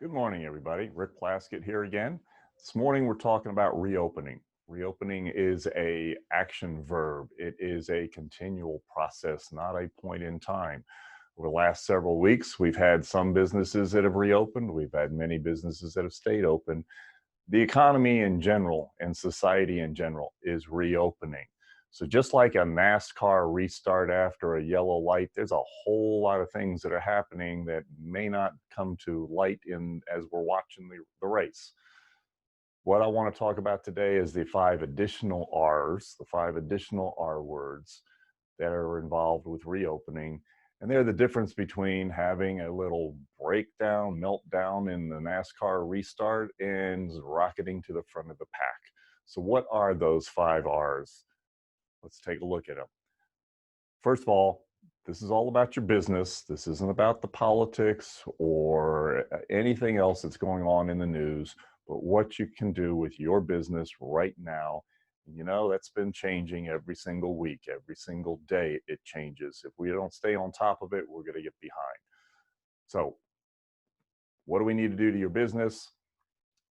Good morning, everybody. Rick Plasket here again. This morning we're talking about reopening. Reopening is a action verb. It is a continual process, not a point in time. Over the last several weeks, we've had some businesses that have reopened. We've had many businesses that have stayed open. The economy in general and society in general is reopening. So just like a NASCAR restart after a yellow light, there's a whole lot of things that are happening that may not come to light in as we're watching the race. What I want to talk about today is the 5 additional R's, the 5 additional R words that are involved with reopening. And they're the difference between having a little breakdown, meltdown in the NASCAR restart and rocketing to the front of the pack. So what are those 5 R's? Let's take a look at them. First of all, this is all about your business. This isn't about the politics or anything else that's going on in the news, but what you can do with your business right now. You know, that's been changing every single week, every single day it changes. If we don't stay on top of it, we're going to get behind. So what do we need to do to your business,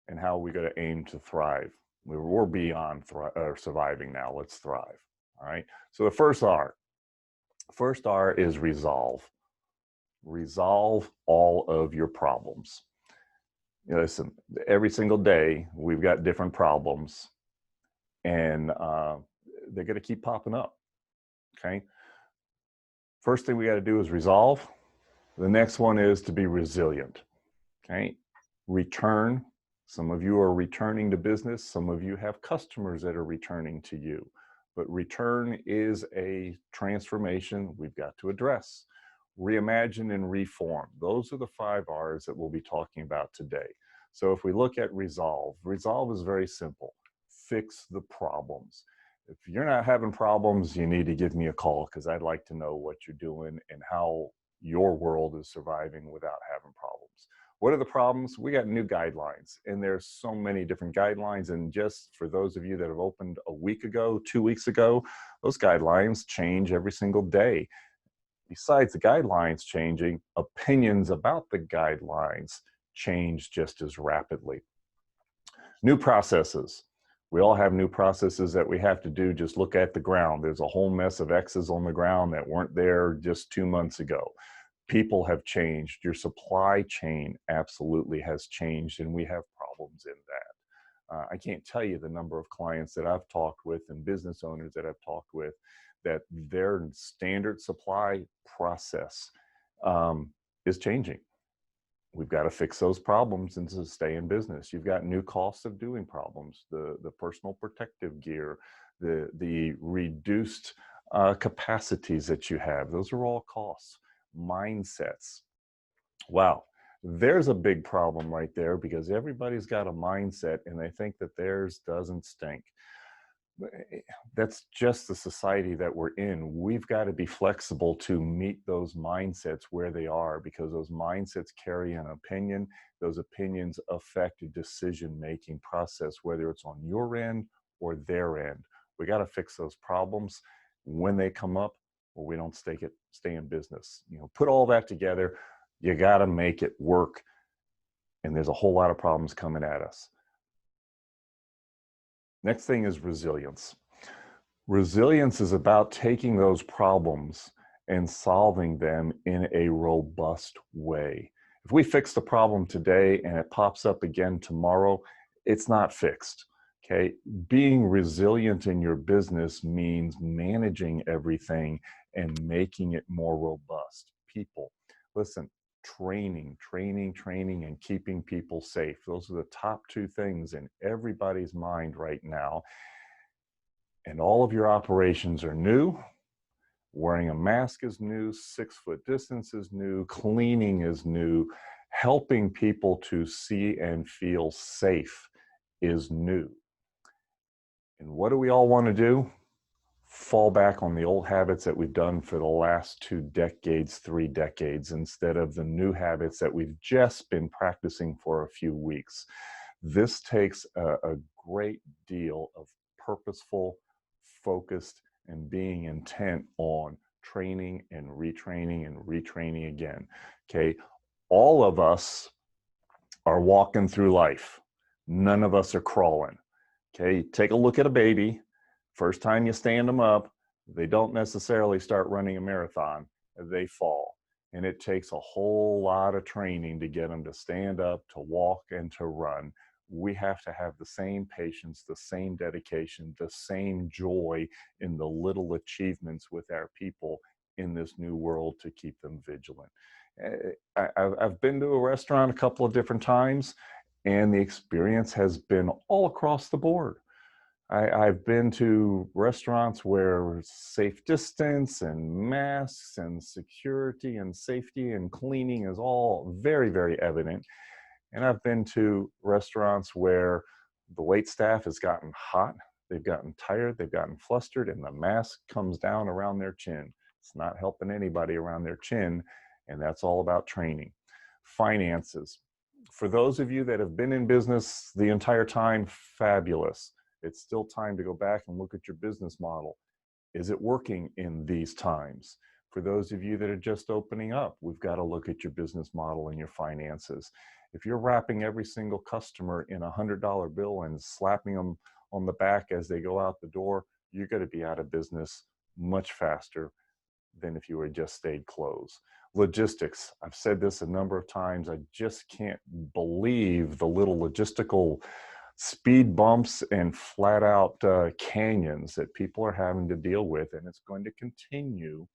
and how are we going to aim to thrive? We're beyond surviving now. Let's thrive. All right. So the first R is resolve. Resolve all of your problems. You know, listen, every single day we've got different problems, and they're going to keep popping up. Okay. First thing we got to do is resolve. The next one is to be resilient. Okay. Return. Some of you are returning to business. Some of you have customers that are returning to you. But return is a transformation we've got to address. Reimagine and reform. Those are the 5 R's that we'll be talking about today. So if we look at resolve, resolve is very simple. Fix the problems. If you're not having problems, you need to give me a call, because I'd like to know what you're doing and how your world is surviving without having problems. What are the problems? We got new guidelines, and there's so many different guidelines. And just for those of you that have opened a week ago, 2 weeks ago, those guidelines change every single day. Besides the guidelines changing, opinions about the guidelines change just as rapidly. New processes. We all have new processes that we have to do. Just look at the ground. There's a whole mess of X's on the ground that weren't there just 2 months ago. People have changed. Your supply chain absolutely has changed, and we have problems in that. I can't tell you the number of clients that I've talked with and business owners that I've talked with that their standard supply process is changing. We've got to fix those problems and to stay in business. You've got new costs of doing problems, the personal protective gear, the reduced capacities that you have. Those are all costs. Mindsets. Wow, there's a big problem right there, because everybody's got a mindset and they think that theirs doesn't stink. That's just the society that we're in. We've got to be flexible to meet those mindsets where they are, because those mindsets carry an opinion. Those opinions affect a decision-making process, whether it's on your end or their end. We got to fix those problems when they come up, or we don't stay in business. You know, put all that together, you got to make it work. And there's a whole lot of problems coming at us. Next thing is resilience. Resilience is about taking those problems and solving them in a robust way. If we fix the problem today and it pops up again tomorrow, it's not fixed. Okay, being resilient in your business means managing everything and making it more robust. People, listen, training, and keeping people safe. Those are the top 2 things in everybody's mind right now. And all of your operations are new. Wearing a mask is new, 6-foot distance is new, cleaning is new, helping people to see and feel safe is new. And what do we all want to do? Fall back on the old habits that we've done for the last 2 decades, 3 decades, instead of the new habits that we've just been practicing for a few weeks. This takes a great deal of purposeful, focused, and being intent on training and retraining again. Okay, all of us are walking through life. None of us are crawling. Okay, take a look at a baby. First time you stand them up, they don't necessarily start running a marathon. They fall. And it takes a whole lot of training to get them to stand up, to walk, and to run. We have to have the same patience, the same dedication, the same joy in the little achievements with our people in this new world to keep them vigilant. I've been to a restaurant a couple of different times, and the experience has been all across the board. I've been to restaurants where safe distance and masks and security and safety and cleaning is all very, very evident. And I've been to restaurants where the wait staff has gotten hot, they've gotten tired, they've gotten flustered, and the mask comes down around their chin. It's not helping anybody around their chin, and that's all about training. Finances. For those of you that have been in business the entire time, fabulous. It's still time to go back and look at your business model. Is it working in these times? For those of you that are just opening up, we've got to look at your business model and your finances. If you're wrapping every single customer in a $100 bill and slapping them on the back as they go out the door, you're going to be out of business much faster than if you had just stayed closed. Logistics. I've said this a number of times. I just can't believe the little logistical speed bumps and flat out canyons that people are having to deal with, and it's going to continue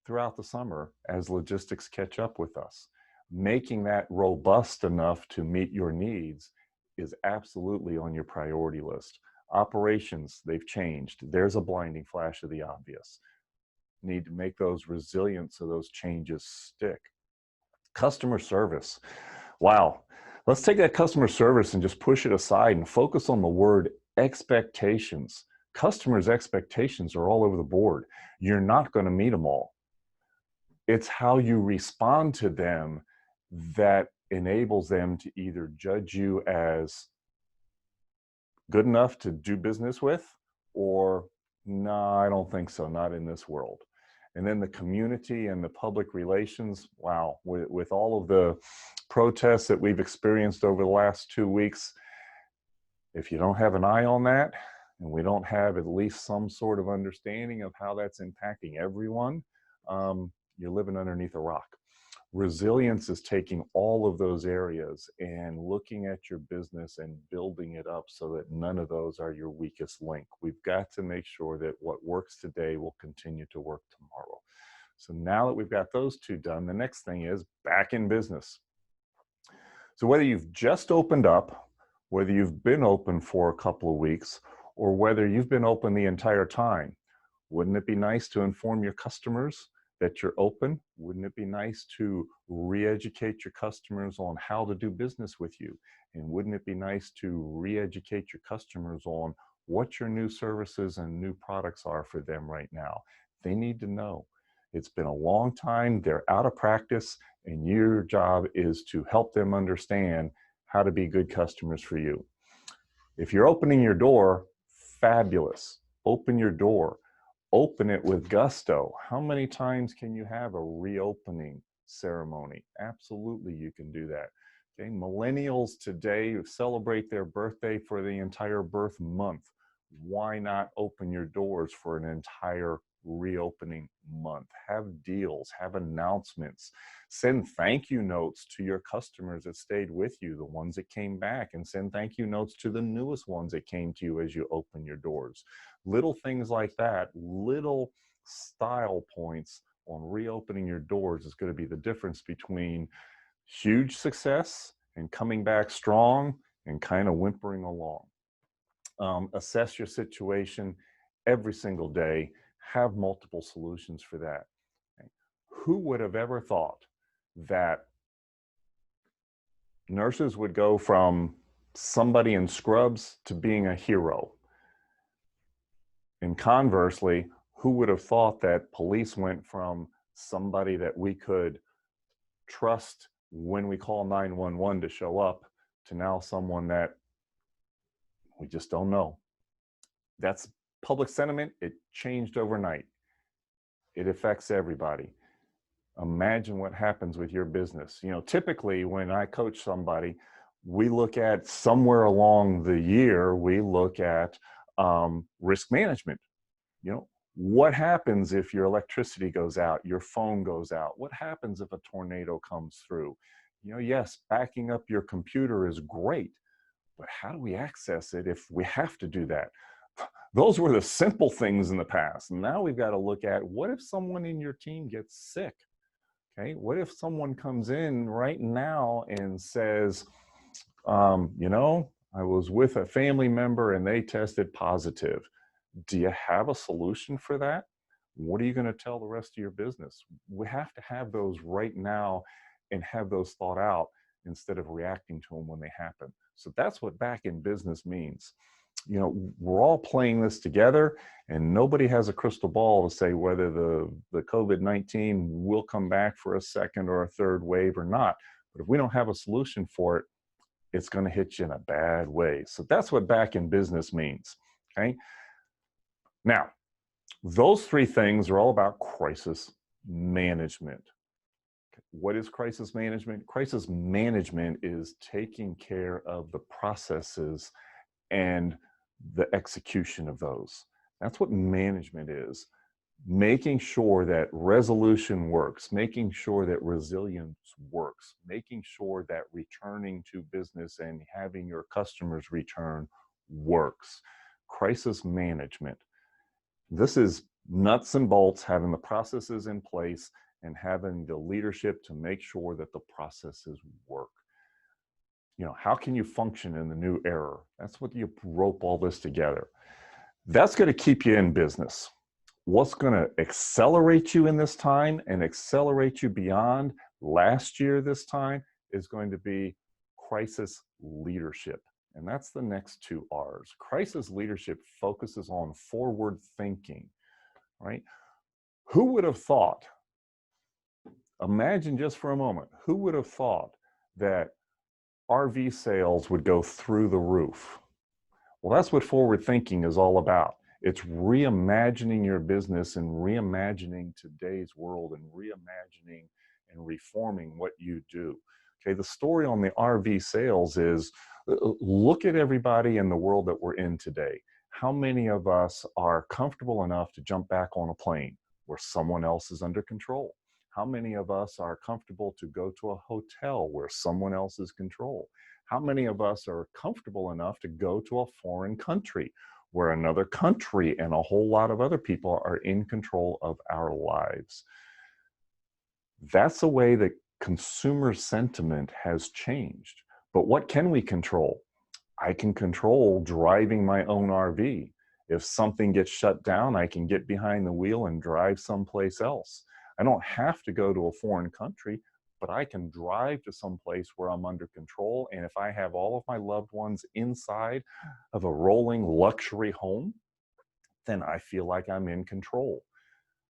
throughout the summer as logistics catch up with us. Making that robust enough to meet your needs is absolutely on your priority list. Operations, they've changed. There's a blinding flash of the obvious. Need to make those resilient so those changes stick. Customer service. Wow. Let's take that customer service and just push it aside and focus on the word expectations. Customers' expectations are all over the board. You're not going to meet them all. It's how you respond to them that enables them to either judge you as good enough to do business with, or no, I don't think so, not in this world. And then the community and the public relations, wow, with all of the protests that we've experienced over the last 2 weeks, if you don't have an eye on that, and we don't have at least some sort of understanding of how that's impacting everyone, you're living underneath a rock. Resilience is taking all of those areas and looking at your business and building it up so that none of those are your weakest link. We've got to make sure that what works today will continue to work tomorrow. So now that we've got those two done, the next thing is back in business. So whether you've just opened up, whether you've been open for a couple of weeks, or whether you've been open the entire time, wouldn't it be nice to inform your customers that you're open? Wouldn't it be nice to re-educate your customers on how to do business with you? And wouldn't it be nice to re-educate your customers on what your new services and new products are for them right now? They need to know. It's been a long time, they're out of practice, and your job is to help them understand how to be good customers for you. If you're opening your door, fabulous. Open your door. Open it with gusto. How many times can you have a reopening ceremony? Absolutely, you can do that. Okay, millennials today celebrate their birthday for the entire birth month. Why not open your doors for an entire reopening month? Have deals, have announcements, send thank you notes to your customers that stayed with you, the ones that came back, and send thank you notes to the newest ones that came to you as you open your doors. Little things like that, little style points on reopening your doors is going to be the difference between huge success and coming back strong and kind of whimpering along. Assess your situation every single day. Have multiple solutions for that. Okay. Who would have ever thought that nurses would go from somebody in scrubs to being a hero? And conversely, who would have thought that police went from somebody that we could trust when we call 911 to show up to now someone that we just don't know? That's public sentiment. It changed overnight. It affects everybody. Imagine what happens with your business. You know, typically when I coach somebody, we look at somewhere along the year, we look at risk management. You know, what happens if your electricity goes out, your phone goes out? What happens if a tornado comes through? You know, yes, backing up your computer is great, but how do we access it if we have to do that? Those were the simple things in the past. Now we've got to look at, what if someone in your team gets sick? Okay, what if someone comes in right now and says, you know, I was with a family member and they tested positive. Do you have a solution for that? What are you going to tell the rest of your business? We have to have those right now and have those thought out instead of reacting to them when they happen. So that's what back in business means. You know, we're all playing this together, and nobody has a crystal ball to say whether the COVID-19 will come back for a second or a third wave or not. But if we don't have a solution for it, it's going to hit you in a bad way. So that's what back in business means. Okay. Now, those three things are all about crisis management. What is crisis management? Crisis management is taking care of the processes and the execution of those. That's what management is. Making sure that resolution works, making sure that resilience works, making sure that returning to business and having your customers return works. Crisis management. This is nuts and bolts, having the processes in place and having the leadership to make sure that the processes work. You know, how can you function in the new era? That's what you rope all this together. That's going to keep you in business. What's going to accelerate you in this time and accelerate you beyond last year this time is going to be crisis leadership. And that's the next two R's. Crisis leadership focuses on forward thinking, right? Who would have thought, imagine just for a moment, who would have thought that RV sales would go through the roof? Well, that's what forward thinking is all about. It's reimagining your business and reimagining today's world and reimagining and reforming what you do. Okay, the story on the RV sales is, look at everybody in the world that we're in today. How many of us are comfortable enough to jump back on a plane where someone else is under control? How many of us are comfortable to go to a hotel where someone else is control? How many of us are comfortable enough to go to a foreign country where another country and a whole lot of other people are in control of our lives? That's the way that consumer sentiment has changed. But what can we control? I can control driving my own RV. If something gets shut down, I can get behind the wheel and drive someplace else. I don't have to go to a foreign country, but I can drive to some place where I'm under control. And if I have all of my loved ones inside of a rolling luxury home, then I feel like I'm in control.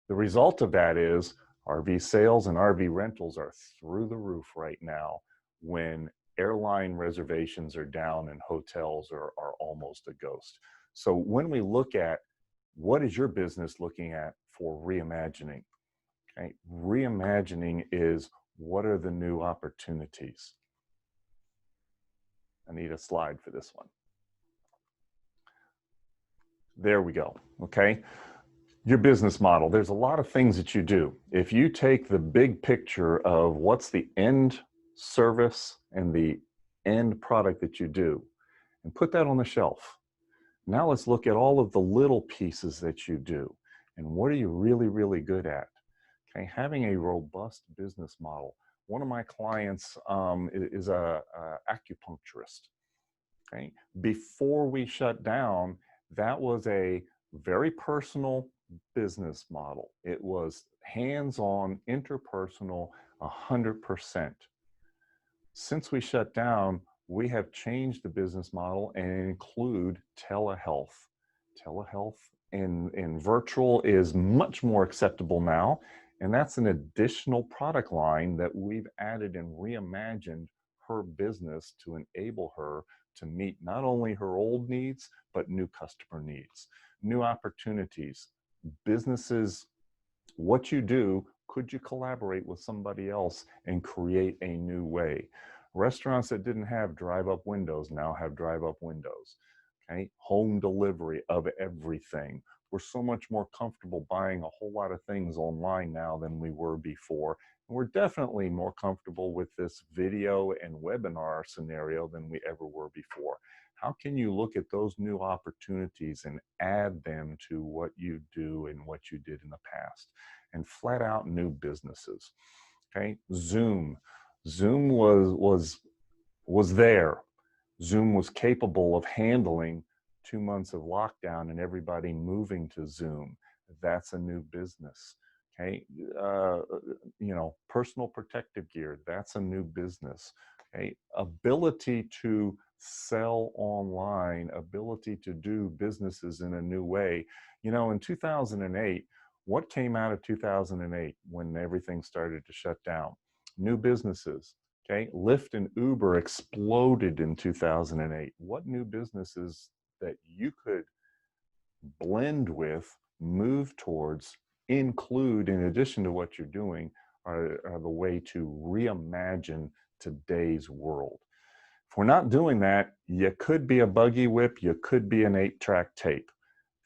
The result of that is RV sales and RV rentals are through the roof right now when airline reservations are down and hotels are almost a ghost. So when we look at what is your business looking at for reimagining? Okay, reimagining is, what are the new opportunities? I need a slide for this one. There we go. Okay. Your business model. There's a lot of things that you do. If you take the big picture of what's the end service and the end product that you do and put that on the shelf. Now let's look at all of the little pieces that you do and what are you really, really good at? Okay, having a robust business model. One of my clients is a acupuncturist. Okay, before we shut down, that was a very personal business model. It was hands-on, interpersonal, 100%. Since we shut down, we have changed the business model and include telehealth. Telehealth in virtual is much more acceptable now, and that's an additional product line that we've added and reimagined her business to enable her to meet not only her old needs, but new customer needs, new opportunities. Businesses, what you do Could you collaborate with somebody else and create a new way? Restaurants that didn't have drive-up windows now have drive-up windows. Okay, home delivery of everything. We're so much more comfortable buying a whole lot of things online now than we were before. And we're definitely more comfortable with this video and webinar scenario than we ever were before. How can you look at those new opportunities and add them to what you do and what you did in the past? And flat out new businesses. Okay, Zoom was there. Zoom was capable of handling 2 months of lockdown and everybody moving to Zoom. That's a new business. Okay, personal protective gear. That's a new business. Okay, ability to sell online, ability to do businesses in a new way. In 2008, what came out of 2008 when everything started to shut down? New businesses. Okay, Lyft and Uber exploded in 2008. What new businesses that you could blend with, move towards, include in addition to what you're doing are the way to reimagine today's world. If we're not doing that, you could be a buggy whip, you could be an 8-track tape.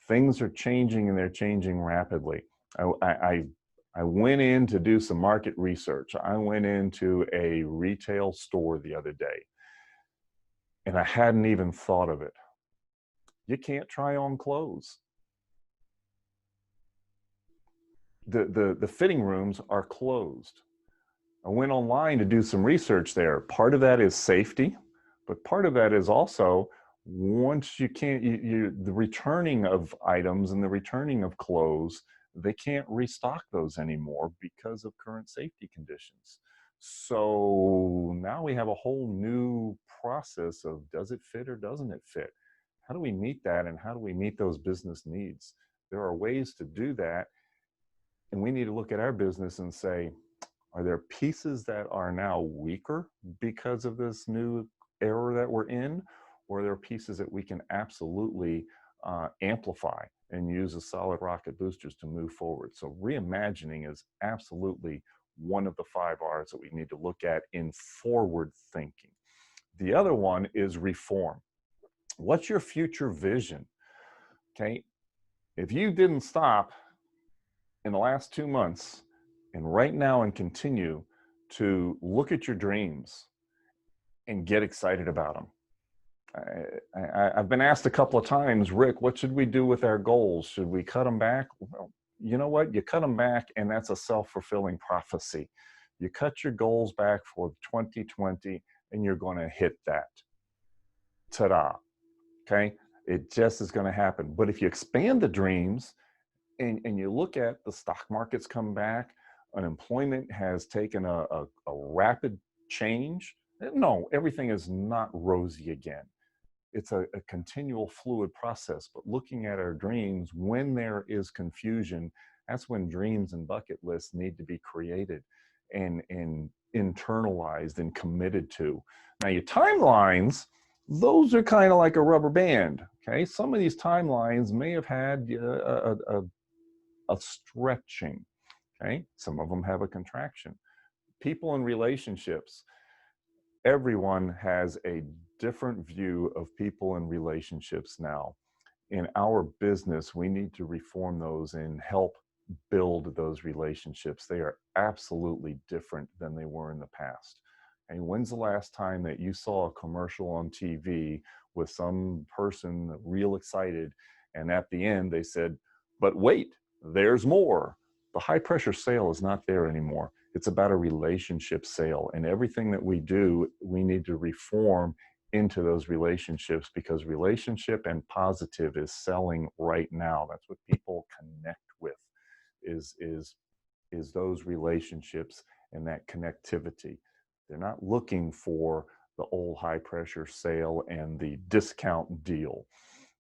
Things are changing and they're changing rapidly. I went in to do some market research. I went into a retail store the other day and I hadn't even thought of it. You can't try on clothes. The fitting rooms are closed. I went online to do some research there. Part of that is safety, but part of that is also once you can't, the returning of items and the returning of clothes, they can't restock those anymore because of current safety conditions. So now we have a whole new process of does it fit or doesn't it fit? How do we meet that and how do we meet those business needs? There are ways to do that. And we need to look at our business and say, are there pieces that are now weaker because of this new era that we're in? Or are there pieces that we can absolutely amplify and use as solid rocket boosters to move forward? So reimagining is absolutely one of the 5 R's that we need to look at in forward thinking. The other one is reform. What's your future vision? Okay, if you didn't stop in the last 2 months and right now and continue to look at your dreams and get excited about them. I've been asked a couple of times, Rick, what should we do with our goals? Should we cut them back? Well, you know what? You cut them back and that's a self-fulfilling prophecy. You cut your goals back for 2020 and you're going to hit that. Ta-da. Okay? It just is going to happen. But if you expand the dreams and you look at the stock markets come back, unemployment has taken a rapid change. No, everything is not rosy again. It's a continual fluid process, but looking at our dreams, when there is confusion, that's when dreams and bucket lists need to be created and internalized and committed to. Now your timelines, those are kind of like a rubber band, okay? Some of these timelines may have had a stretching, okay? Some of them have a contraction. People in relationships, everyone has a different view of people in relationships now. In our business, we need to reform those and help build those relationships. They are absolutely different than they were in the past. And when's the last time that you saw a commercial on TV with some person real excited and at the end they said, but wait, there's more. The high pressure sale is not there anymore. It's about a relationship sale, and everything that we do, we need to reform into those relationships because relationship and positive is selling right now. That's what people connect with is those relationships and that connectivity. They're not looking for the old high pressure sale and the discount deal.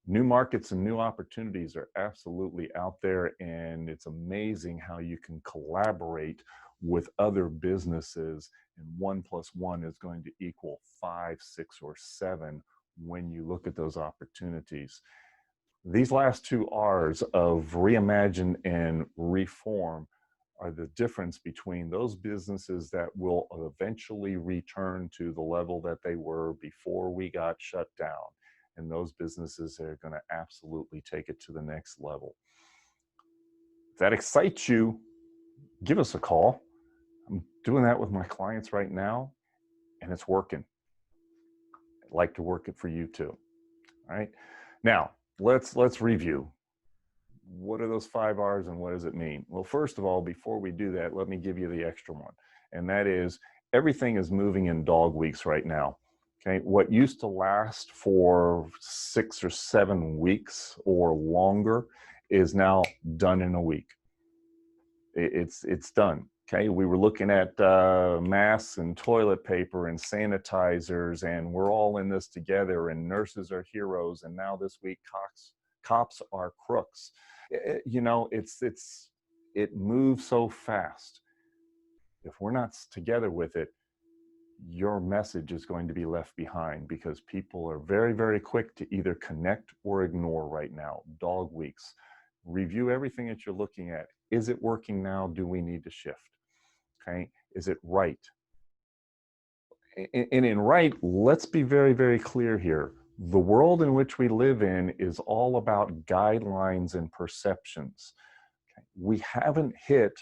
New markets and new opportunities are absolutely out there, and it's amazing how you can collaborate with other businesses, and 1 + 1 is going to equal 5, 6, or 7 when you look at those opportunities. These last 2 R's of reimagine and reform are the difference between those businesses that will eventually return to the level that they were before we got shut down, and those businesses that are going to absolutely take it to the next level. If that excites you, give us a call. I'm doing that with my clients right now, and it's working. I'd like to work it for you too. All right. Now, let's review. What are those 5 R's and what does it mean? Well, first of all, before we do that, let me give you the extra one. And that is, everything is moving in dog weeks right now. Okay. What used to last for 6 or 7 weeks or longer is now done in a week. It's done. Okay, we were looking at masks and toilet paper and sanitizers, and we're all in this together, and nurses are heroes, and now this week cops are crooks. You know, it moves so fast. If we're not together with it, your message is going to be left behind, because people are very, very quick to either connect or ignore right now. Dog weeks. Review everything that you're looking at. Is it working now? Do we need to shift? Okay. Is it right? And in right, let's be very, very clear here. The world in which we live in is all about guidelines and perceptions. Okay. We haven't hit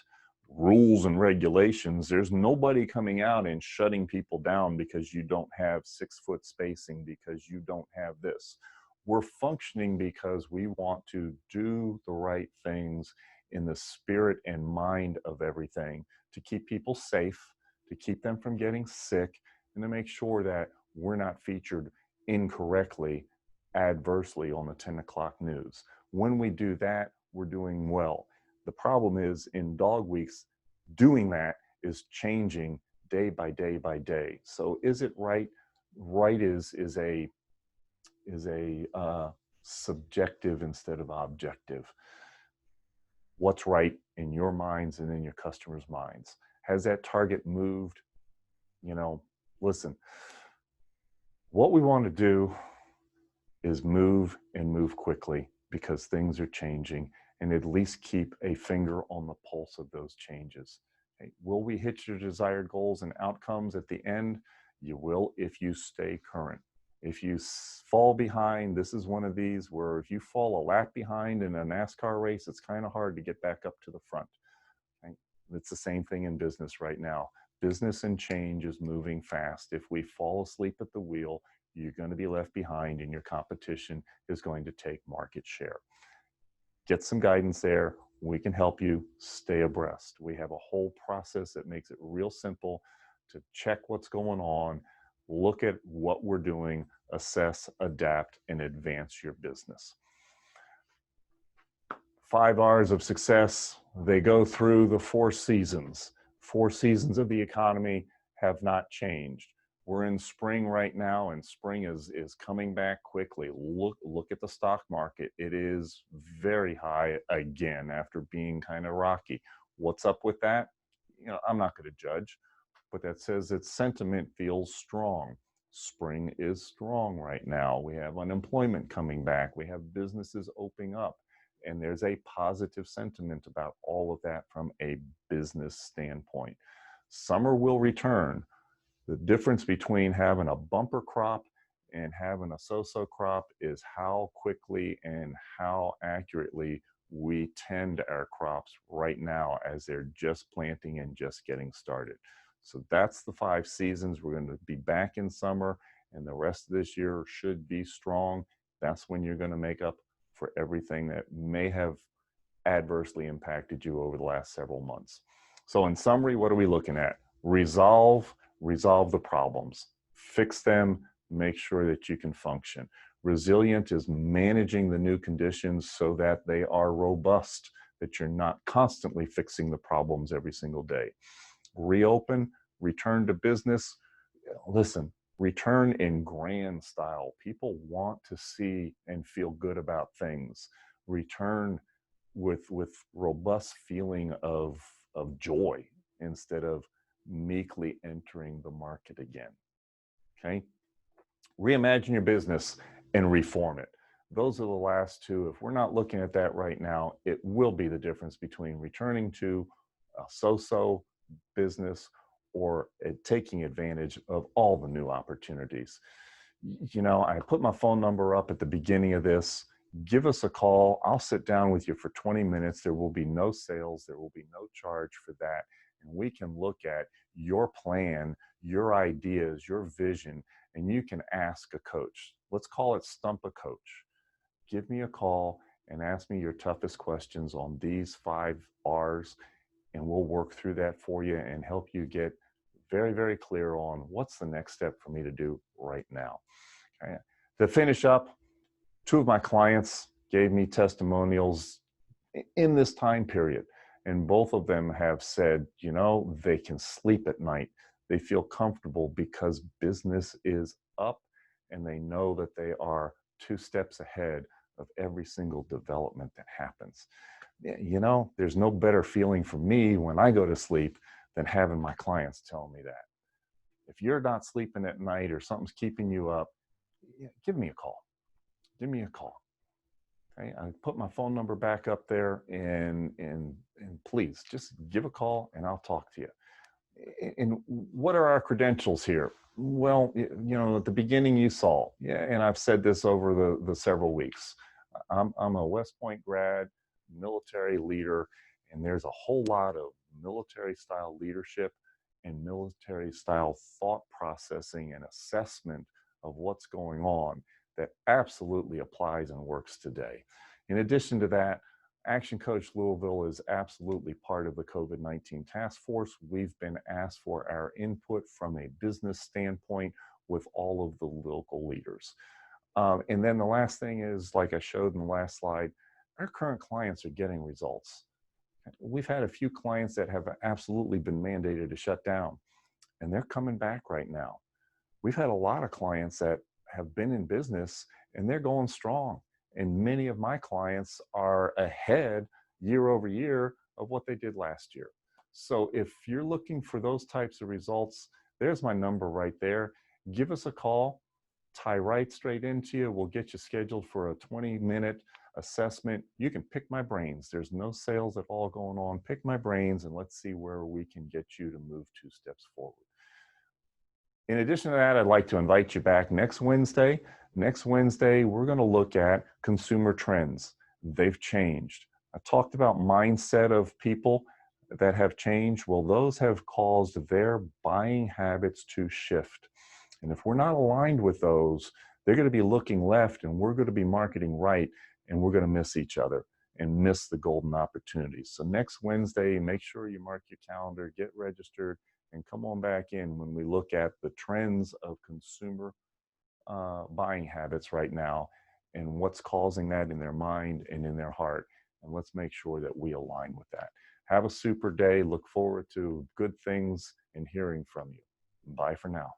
rules and regulations. There's nobody coming out and shutting people down because you don't have 6-foot spacing, because you don't have this. We're functioning because we want to do the right things in the spirit and mind of everything, to keep people safe, to keep them from getting sick, and to make sure that we're not featured incorrectly, adversely on the 10 o'clock news. When we do that, we're doing well. The problem is, in dog weeks, doing that is changing day by day by day. So is it right? Right is a subjective instead of objective. What's right in your minds and in your customers' minds? Has that target moved? You know, listen, what we want to do is move, and move quickly, because things are changing, and at least keep a finger on the pulse of those changes. Okay. Will we hit your desired goals and outcomes at the end? You will, if you stay current. If you fall behind, this is one of these where if you fall a lap behind in a NASCAR race, it's kind of hard to get back up to the front. Okay. It's the same thing in business right now. Business and change is moving fast. If we fall asleep at the wheel, you're going to be left behind, and your competition is going to take market share. Get some guidance there. We can help you stay abreast. We have a whole process that makes it real simple to check what's going on, look at what we're doing, assess, adapt, and advance your business. 5 R's of success, they go through the 4 seasons. 4 seasons of the economy have not changed. We're in spring right now, and spring is coming back quickly. Look at the stock market. It is very high again after being kind of rocky. What's up with that? You know, I'm not going to judge, but that says that sentiment feels strong. Spring is strong right now. We have unemployment coming back. We have businesses opening up, and there's a positive sentiment about all of that from a business standpoint. Summer will return. The difference between having a bumper crop and having a so-so crop is how quickly and how accurately we tend our crops right now, as they're just planting and just getting started. So that's the 5 seasons. We're going to be back in summer, and the rest of this year should be strong. That's when you're going to make up for everything that may have adversely impacted you over the last several months. So in summary, what are we looking at? Resolve the problems, fix them, make sure that you can function. Resilient is managing the new conditions so that they are robust, that you're not constantly fixing the problems every single day. Reopen, return to business. Listen, return in grand style. People want to see and feel good about things. Return with robust feeling of joy, instead of meekly entering the market again. Okay. Reimagine your business and reform it. Those are the last 2. If we're not looking at that right now, it will be the difference between returning to a so-so business, or taking advantage of all the new opportunities. You know, I put my phone number up at the beginning of this. Give us a call. I'll sit down with you for 20 minutes. There will be no sales, there will be no charge for that. And we can look at your plan, your ideas, your vision, and you can ask a coach. Let's call it Stump a Coach. Give me a call and ask me your toughest questions on these 5 R's, and we'll work through that for you and help you get very, very clear on what's the next step for me to do right now. Okay. To finish up, 2 of my clients gave me testimonials in this time period, and both of them have said, you know, they can sleep at night. They feel comfortable because business is up, and they know that they are 2 steps ahead of every single development that happens. You know, there's no better feeling for me when I go to sleep than having my clients tell me that. If you're not sleeping at night or something's keeping you up, give me a call. Give me a call. Okay? I put my phone number back up there, and please just give a call and I'll talk to you. And what are our credentials here? Well, you know, at the beginning you saw, yeah, and I've said this over the several weeks. I'm a West Point grad, military leader, and there's a whole lot of military style leadership and military style thought processing and assessment of what's going on that absolutely applies and works today. In addition to that, Action Coach Louisville is absolutely part of the COVID-19 task force. We've been asked for our input from a business standpoint with all of the local leaders. And then the last thing is, like I showed in the last slide, our current clients are getting results. We've had a few clients that have absolutely been mandated to shut down, and they're coming back right now. We've had a lot of clients that have been in business and they're going strong. And many of my clients are ahead year over year of what they did last year. So if you're looking for those types of results, there's my number right there. Give us a call, tie right straight into you. We'll get you scheduled for a 20-minute assessment. You can pick my brains. There's no sales at all going on. Pick my brains and let's see where we can get you to move 2 steps forward. In addition to that, I'd like to invite you back next Wednesday. Next Wednesday, we're going to look at consumer trends. They've changed. I talked about mindset of people that have changed. Well, those have caused their buying habits to shift. And if we're not aligned with those, they're going to be looking left and we're going to be marketing right, and we're going to miss each other and miss the golden opportunities. So next Wednesday, make sure you mark your calendar, get registered, and come on back in when we look at the trends of consumer buying habits right now and what's causing that in their mind and in their heart. And let's make sure that we align with that. Have a super day. Look forward to good things and hearing from you. Bye for now.